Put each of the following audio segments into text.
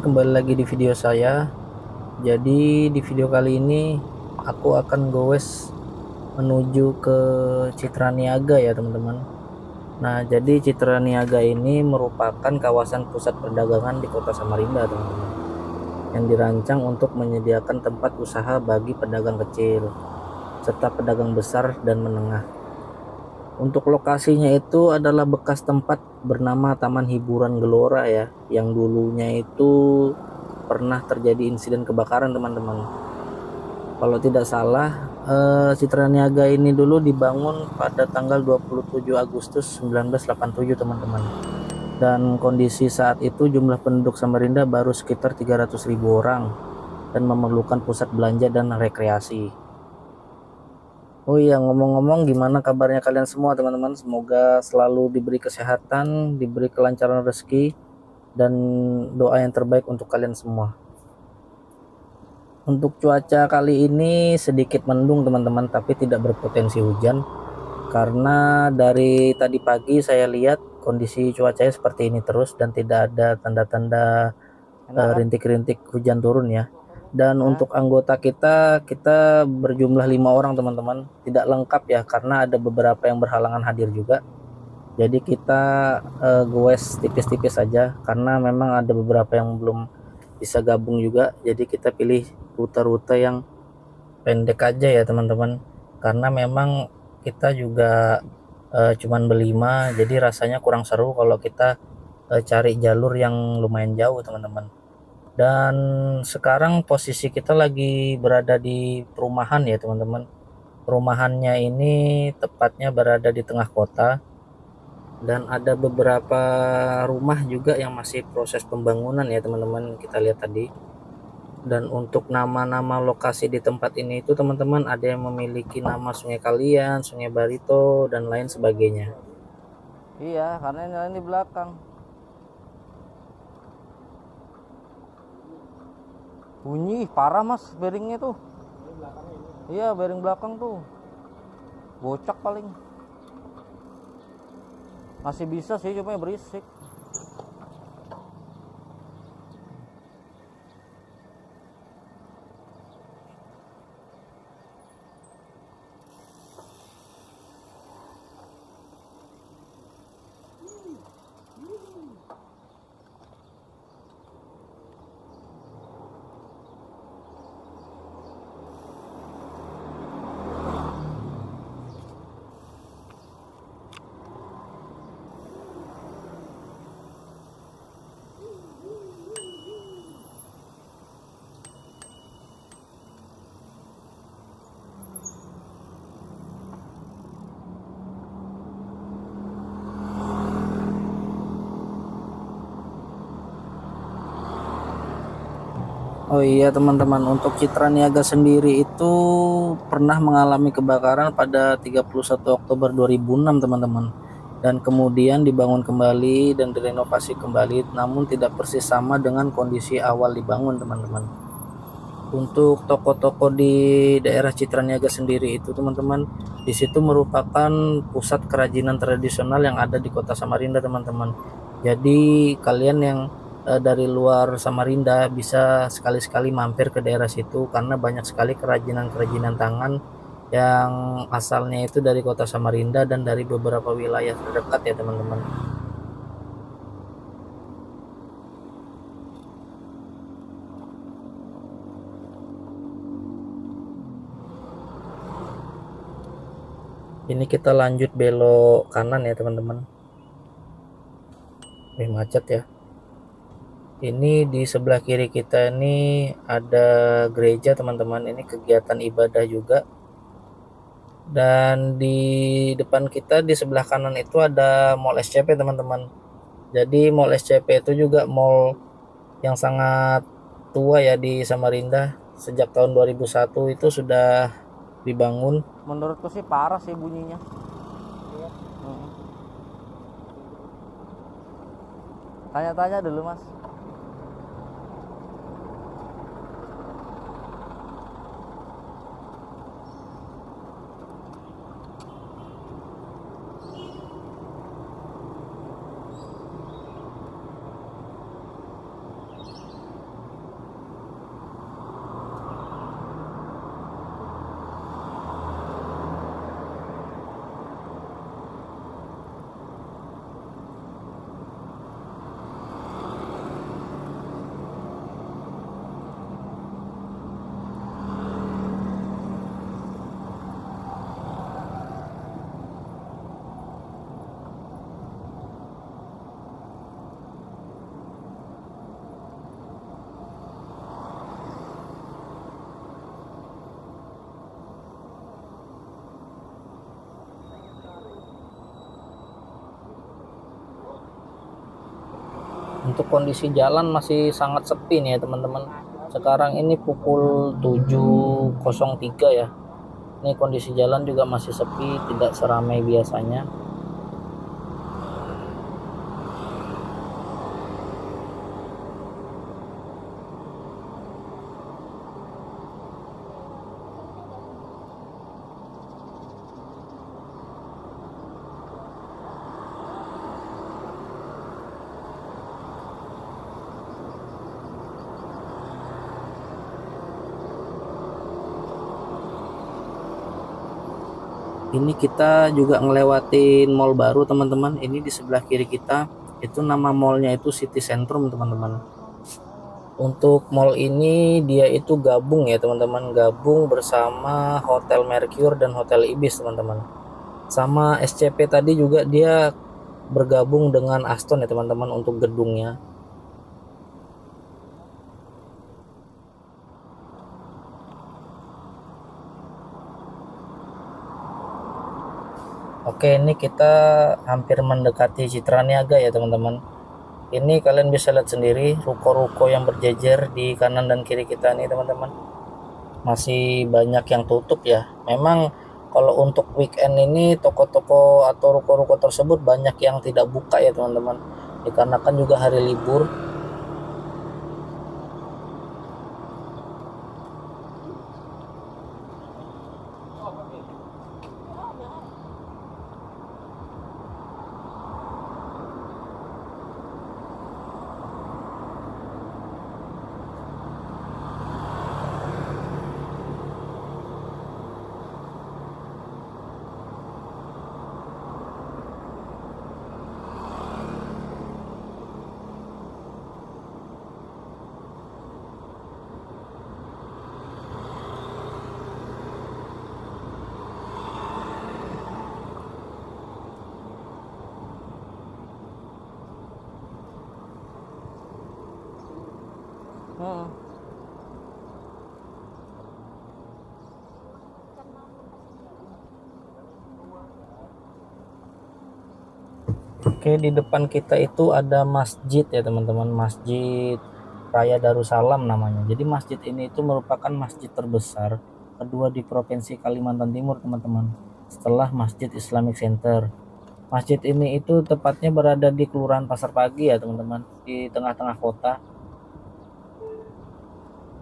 kembali lagi di video saya. Jadi di video kali ini aku akan goes menuju ke Citra Niaga ya teman-teman. Nah, jadi Citra Niaga ini merupakan kawasan pusat perdagangan di Kota Samarinda teman-teman, yang dirancang untuk menyediakan tempat usaha bagi pedagang kecil serta pedagang besar dan menengah. Untuk lokasinya itu adalah bekas tempat bernama Taman Hiburan Gelora ya, yang dulunya itu pernah terjadi insiden kebakaran teman-teman. Kalau tidak salah, Citra Niaga ini dulu dibangun pada tanggal 27 Agustus 1987 teman-teman. Dan kondisi saat itu jumlah penduduk Samarinda baru sekitar 300.000 orang dan memerlukan pusat belanja dan rekreasi. Oh iya, ngomong-ngomong, gimana kabarnya kalian semua teman-teman? Semoga selalu diberi kesehatan, diberi kelancaran rezeki, dan doa yang terbaik untuk kalian semua. Untuk cuaca kali ini sedikit mendung teman-teman, tapi tidak berpotensi hujan. Karena dari tadi pagi saya lihat kondisi cuacanya seperti ini terus dan tidak ada tanda-tanda rintik-rintik hujan turun ya. Dan untuk anggota kita berjumlah 5 orang teman-teman, tidak lengkap ya karena ada beberapa yang berhalangan hadir juga. Jadi kita goes tipis-tipis saja karena memang ada beberapa yang belum bisa gabung juga. Jadi kita pilih rute-rute yang pendek aja ya teman-teman, karena memang kita juga cuman berlima, jadi rasanya kurang seru kalau kita cari jalur yang lumayan jauh teman-teman. Dan sekarang posisi kita lagi berada di perumahan ya teman-teman. Perumahannya ini tepatnya berada di tengah kota dan ada beberapa rumah juga yang masih proses pembangunan ya teman-teman, kita lihat tadi. Dan untuk nama-nama lokasi di tempat ini itu teman-teman ada yang memiliki nama Sungai Kalian, Sungai Barito, dan lain sebagainya. Iya, karena ini di belakang. Bunyi parah mas, bearingnya tuh. Iya, bearing belakang tuh. Bocak paling. Masih bisa sih, cuma berisik. Oh iya teman-teman, untuk Citra Niaga sendiri itu pernah mengalami kebakaran pada 31 Oktober 2006 teman-teman, dan kemudian dibangun kembali dan direnovasi kembali, namun tidak persis sama dengan kondisi awal dibangun teman-teman. Untuk toko-toko di daerah Citra Niaga sendiri itu teman-teman, di situ merupakan pusat kerajinan tradisional yang ada di Kota Samarinda teman-teman. Jadi kalian yang dari luar Samarinda bisa sekali-sekali mampir ke daerah situ karena banyak sekali kerajinan-kerajinan tangan yang asalnya itu dari Kota Samarinda dan dari beberapa wilayah terdekat ya teman-teman. Ini kita lanjut belok kanan ya teman-teman. Macet ya. Ini di sebelah kiri kita ini ada gereja teman-teman, ini kegiatan ibadah juga. Dan di depan kita di sebelah kanan itu ada Mall SCP teman-teman. Jadi Mall SCP itu juga mall yang sangat tua ya di Samarinda. Sejak tahun 2001 itu sudah dibangun. Menurutku sih parah sih bunyinya. Tanya-tanya dulu mas. untuk kondisi jalan masih sangat sepi nih ya teman-teman. Sekarang ini pukul 7.03 ya. Ini kondisi jalan juga masih sepi, tidak seramai biasanya. Ini kita juga ngelewatin mall baru teman-teman. Ini di sebelah kiri kita itu nama mallnya itu City Centrum teman-teman. Untuk mall ini dia itu gabung ya teman-teman, gabung bersama Hotel Mercure dan Hotel Ibis teman-teman. Sama SCP tadi juga dia bergabung dengan Aston ya teman-teman untuk gedungnya. Oke, ini kita hampir mendekati Citra Niaga ya teman-teman. Ini kalian bisa lihat sendiri ruko-ruko yang berjejer di kanan dan kiri kita nih teman-teman. Masih banyak yang tutup ya. Memang kalau untuk weekend ini toko-toko atau ruko-ruko tersebut banyak yang tidak buka ya teman-teman. Dikarenakan juga hari libur. Heeh. Oke, di depan kita itu ada masjid ya teman-teman, Masjid Raya Darussalam namanya. Jadi masjid ini itu merupakan masjid terbesar kedua di Provinsi Kalimantan Timur teman-teman, setelah Masjid Islamic Center. Masjid ini itu tepatnya berada di Kelurahan Pasar Pagi ya teman-teman, di tengah-tengah kota.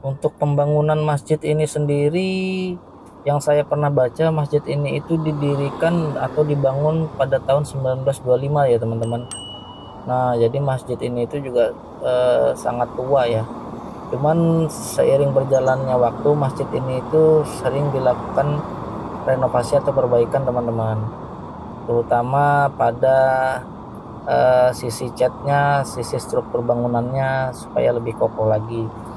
Untuk pembangunan masjid ini sendiri, yang saya pernah baca, masjid ini itu didirikan atau dibangun pada tahun 1925 ya teman-teman. Nah, jadi masjid ini itu juga sangat tua ya. Cuman seiring berjalannya waktu, masjid ini itu sering dilakukan renovasi atau perbaikan teman-teman. Terutama pada sisi catnya, sisi struktur bangunannya supaya lebih kokoh lagi.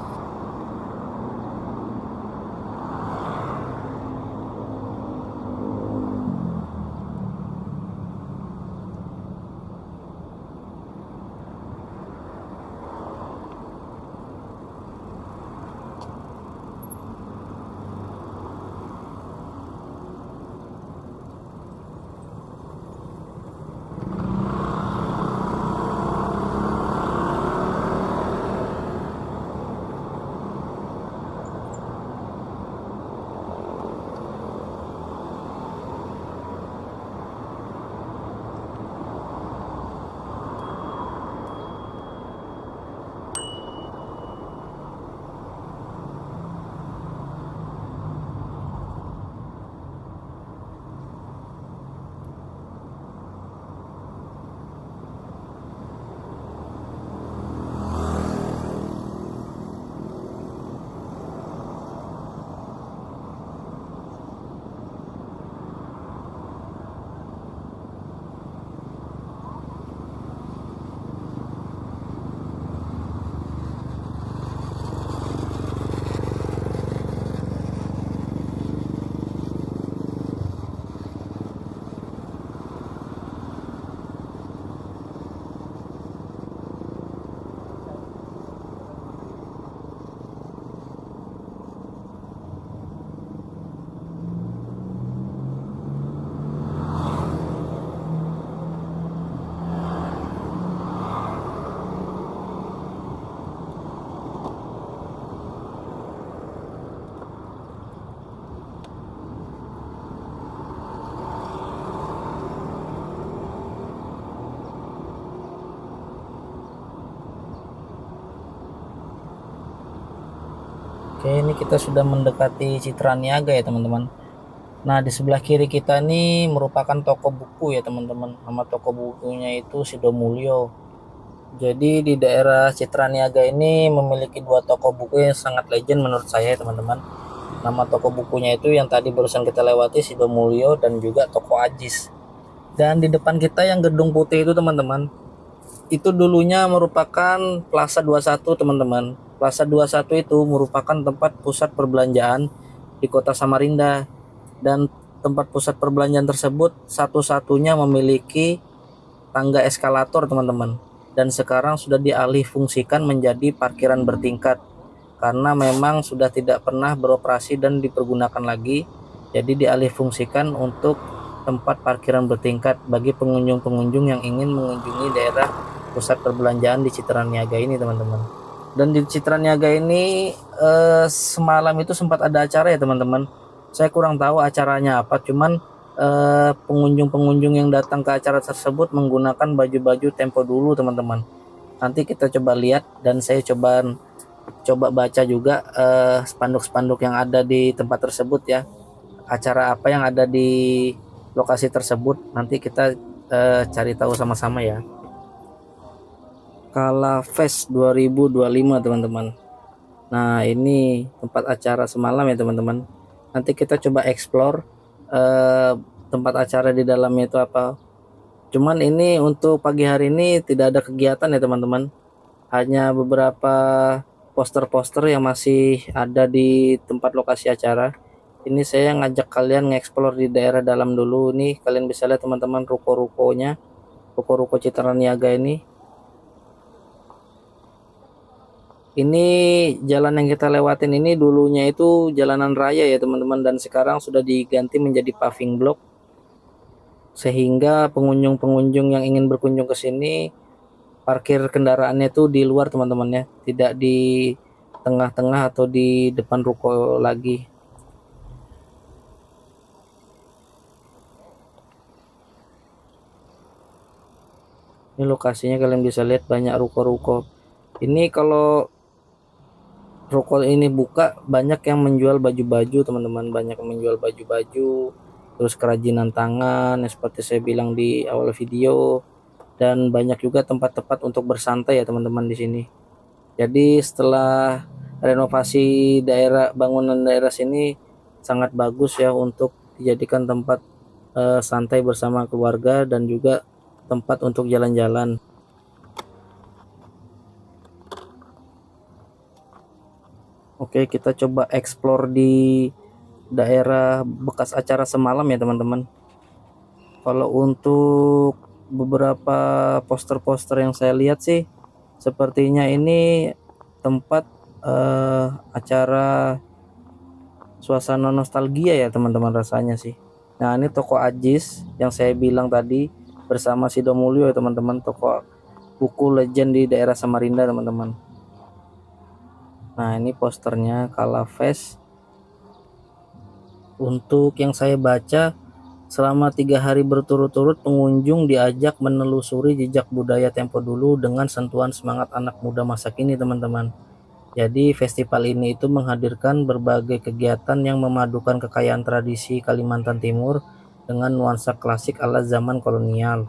Oke, ini kita sudah mendekati Citra Niaga ya teman-teman. Nah, di sebelah kiri kita ini merupakan toko buku ya teman-teman. Nama toko bukunya itu Sido Mulyo. Jadi di daerah Citra Niaga ini memiliki dua toko buku yang sangat legend menurut saya teman-teman. Nama toko bukunya itu yang tadi barusan kita lewati, Sido Mulyo, dan juga toko Ajis. Dan di depan kita yang gedung putih itu teman-teman, itu dulunya merupakan Plaza 21 teman-teman. Plaza 21 itu merupakan tempat pusat perbelanjaan di kota Samarinda. Dan tempat pusat perbelanjaan tersebut satu-satunya memiliki tangga eskalator teman-teman. Dan sekarang sudah dialih fungsikan menjadi parkiran bertingkat karena memang sudah tidak pernah beroperasi dan dipergunakan lagi. Jadi dialih fungsikan untuk tempat parkiran bertingkat bagi pengunjung-pengunjung yang ingin mengunjungi daerah pusat perbelanjaan di Citra Niaga ini teman-teman. Dan di Citra Niaga ini semalam itu sempat ada acara ya teman-teman. Saya kurang tahu acaranya apa, cuman pengunjung-pengunjung yang datang ke acara tersebut menggunakan baju-baju tempo dulu teman-teman. Nanti kita coba lihat dan saya coba baca juga spanduk-spanduk yang ada di tempat tersebut ya. Acara apa yang ada di lokasi tersebut nanti kita cari tahu sama-sama ya. Kala Fest 2025 teman-teman. Nah, ini tempat acara semalam ya teman-teman. Nanti kita coba explore tempat acara di dalamnya itu apa. Cuman ini untuk pagi hari ini tidak ada kegiatan ya teman-teman. Hanya beberapa poster-poster yang masih ada di tempat lokasi acara. Ini saya ngajak kalian nge-explore di daerah dalam dulu. Nih kalian bisa lihat teman-teman ruko-rukonya, ruko-ruko Citra Niaga ini. Ini jalan yang kita lewatin ini dulunya itu jalanan raya ya teman-teman, dan sekarang sudah diganti menjadi paving block sehingga pengunjung-pengunjung yang ingin berkunjung ke sini parkir kendaraannya itu di luar teman-teman ya, tidak di tengah-tengah atau di depan ruko lagi. Ini lokasinya kalian bisa lihat banyak ruko-ruko. Ini kalau ruko ini buka banyak yang menjual baju-baju teman-teman, banyak yang menjual baju-baju, terus kerajinan tangan seperti saya bilang di awal video, dan banyak juga tempat-tempat untuk bersantai ya teman-teman di sini. Jadi setelah renovasi daerah, bangunan daerah sini sangat bagus ya untuk dijadikan tempat santai bersama keluarga dan juga tempat untuk jalan-jalan. Oke, kita coba explore di daerah bekas acara semalam ya teman-teman. Kalau untuk beberapa poster-poster yang saya lihat sih sepertinya ini tempat acara suasana nostalgia ya teman-teman rasanya sih. Nah, ini toko Ajis yang saya bilang tadi bersama Sido Mulyo ya teman-teman, toko buku legend di daerah Samarinda teman-teman. Nah, ini posternya Kala Fest. Untuk yang saya baca, selama 3 hari berturut-turut pengunjung diajak menelusuri jejak budaya tempo dulu dengan sentuhan semangat anak muda masa kini teman-teman. Jadi festival ini itu menghadirkan berbagai kegiatan yang memadukan kekayaan tradisi Kalimantan Timur dengan nuansa klasik ala zaman kolonial.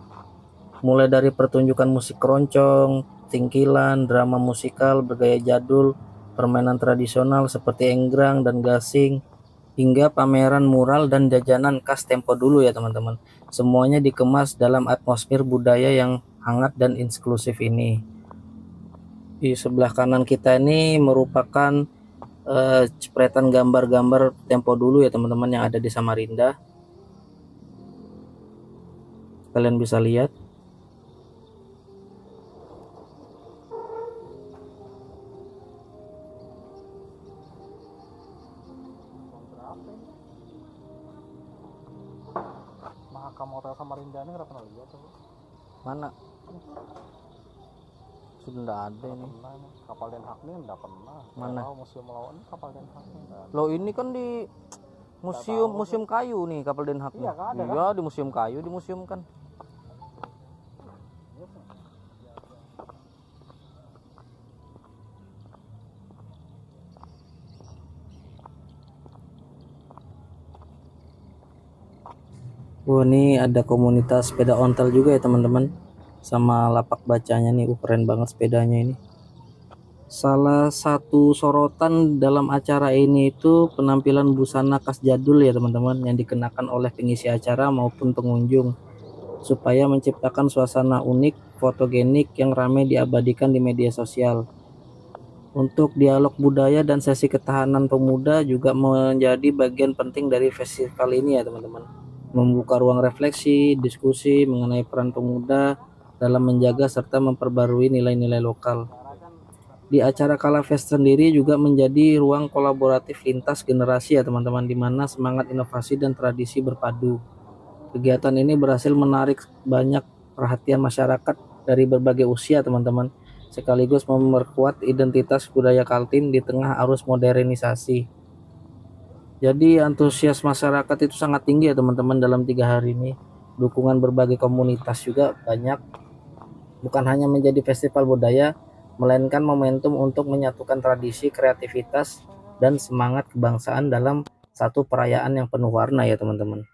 Mulai dari pertunjukan musik keroncong, tingkilan, drama musikal bergaya jadul, permainan tradisional seperti enggrang dan gasing, hingga pameran mural dan jajanan khas tempo dulu ya teman-teman. Semuanya dikemas dalam atmosfer budaya yang hangat dan inklusif ini. Di sebelah kanan kita ini merupakan cepretan gambar-gambar tempo dulu ya teman-teman yang ada di Samarinda. Kalian bisa lihat. Mahakam Hotel Samarinda ini nggak pernah lihat tuh. Mana? Sudah enggak ada ini. Kapal Den Haag ini nggak pernah. Mana? Museum Melawan kapal Den Haag. Loh, ini kan di museum kayu nih kapal Den Haag. Iya, kan ada, iya kan? Di museum kayu, di museum kan. Wah, ini ada komunitas sepeda ontel juga ya teman-teman, sama lapak bacanya nih. Keren banget sepedanya ini. Salah satu sorotan dalam acara ini itu penampilan busana khas jadul ya teman-teman, yang dikenakan oleh pengisi acara maupun pengunjung, supaya menciptakan suasana unik, fotogenik yang ramai diabadikan di media sosial. Untuk dialog budaya dan sesi ketahanan pemuda juga menjadi bagian penting dari festival ini ya teman-teman. Membuka ruang refleksi, diskusi mengenai peran pemuda dalam menjaga serta memperbarui nilai-nilai lokal. Di acara Kalafest sendiri juga menjadi ruang kolaboratif lintas generasi ya teman-teman, di mana semangat inovasi dan tradisi berpadu. Kegiatan ini berhasil menarik banyak perhatian masyarakat dari berbagai usia teman-teman, sekaligus memperkuat identitas budaya Kaltim di tengah arus modernisasi. Jadi antusias masyarakat itu sangat tinggi ya teman-teman dalam 3 hari ini. Dukungan berbagai komunitas juga banyak. Bukan hanya menjadi festival budaya, melainkan momentum untuk menyatukan tradisi, kreativitas, dan semangat kebangsaan dalam satu perayaan yang penuh warna ya teman-teman.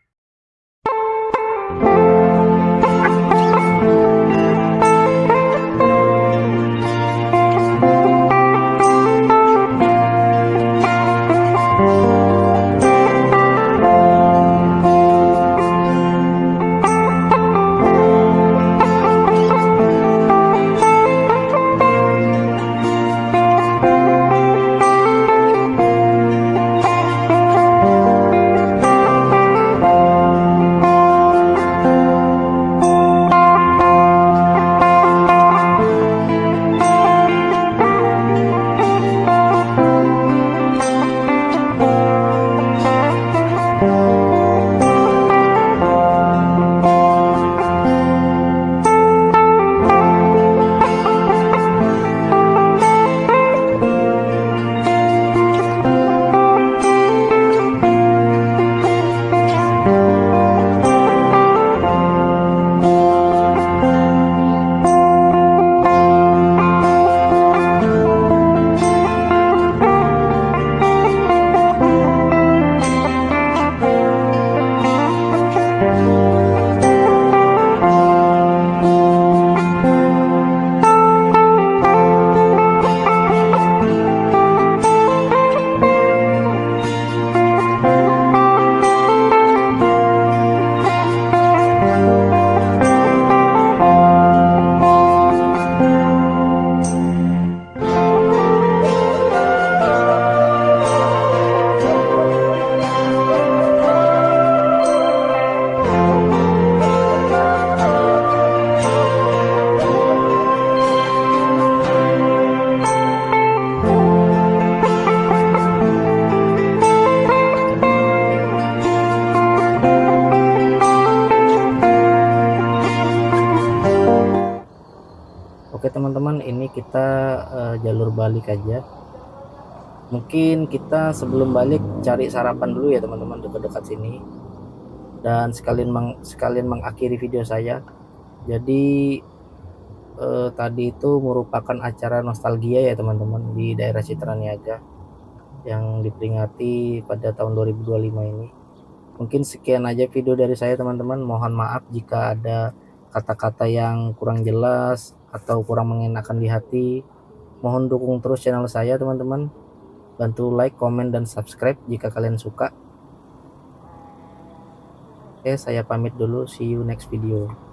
Oke teman-teman, ini kita jalur balik aja. Mungkin kita sebelum balik cari sarapan dulu ya teman-teman, dekat-dekat sini. Dan sekalian mengakhiri video saya. Jadi tadi itu merupakan acara nostalgia ya teman-teman di daerah Citra Niaga yang diperingati pada tahun 2025 ini. Mungkin sekian aja video dari saya teman-teman. Mohon maaf jika ada kata-kata yang kurang jelas atau kurang mengenakan di hati. Mohon dukung terus channel saya teman-teman. Bantu like, komen, dan subscribe jika kalian suka. Oke, saya pamit dulu. See you next video.